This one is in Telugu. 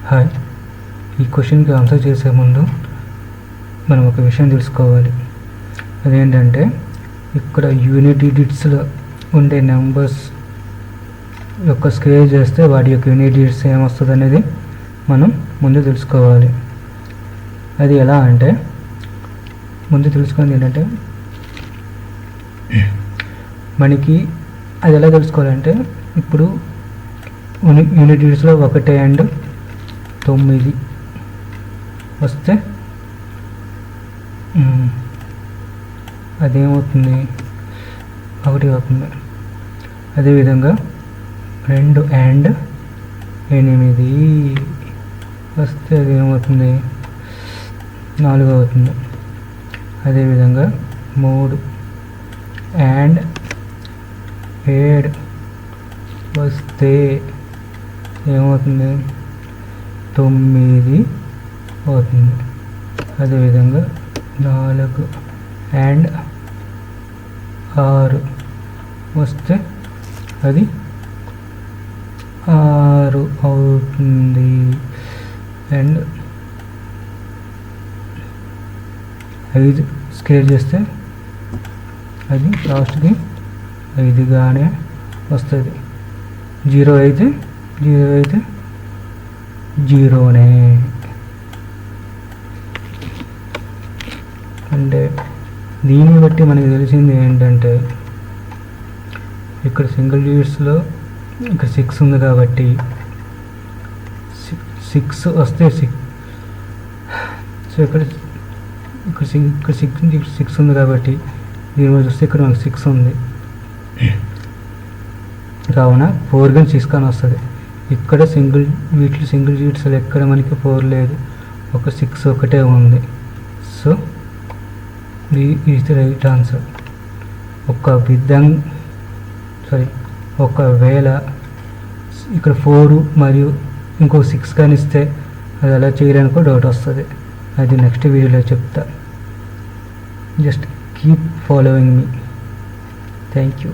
హాయ్, ఈ క్వశ్చన్కి ఆన్సర్ చేసే ముందు మనం ఒక విషయం తెలుసుకోవాలి. అదేంటంటే ఇక్కడ యూనిట్ డిజిట్స్లో ఉండే నెంబర్స్ యొక్క స్క్వేర్ చేస్తే వాటి యొక్క యూనిట్ డిజిట్స్ ఏమొస్తుంది అనేది మనం ముందు తెలుసుకోవాలి. అది ఎలా అంటే ముందు తెలుసుకునేది ఏంటంటే మనకి అది ఎలా తెలుసుకోవాలంటే ఇప్పుడు యూనిట్ డిజిట్స్లో 1 and 9 వస్తే అదేమవుతుంది, 1 అవుతుంది. అదేవిధంగా 2 and 8 వస్తే అదేమవుతుంది, 4 అవుతుంది. అదేవిధంగా 3 and 7 వస్తే ఏమవుతుంది, 9 అవుతుంది. అదేవిధంగా 4 and 6 వస్తే అది 6 అవుతుంది. అండ్ 5 స్క్వేర్ చేస్తే అది లాస్ట్కి 5గానే వస్తుంది. 0 అయితే 0నే. అంటే దీన్ని బట్టి మనకి తెలిసింది ఏంటంటే ఇక్కడ సింగిల్ డిజిట్స్లో ఇక్కడ 6 ఉంది కాబట్టి 6 వస్తే 6. సో ఇక్కడ 6 ఉంది కాబట్టి దీని మీద చూస్తే ఇక్కడ మనకు 6 ఉంది కావున 4 కానీ 6 కానీ వస్తుంది. ఇక్కడ వీటిలో సింగిల్ డిజిట్స్లో ఎక్కడ మనకి 4 లేదు, ఒక 6 ఒకటే ఉంది. So is the right answer. ఒకవేళ ఇక్కడ 4 మరియు ఇంకో 6 కానీ ఇస్తే అది ఎలా చేయడానికో డౌట్ వస్తుంది. అది నెక్స్ట్ వీడియోలో చెప్తా. Just keep following me. Thank you.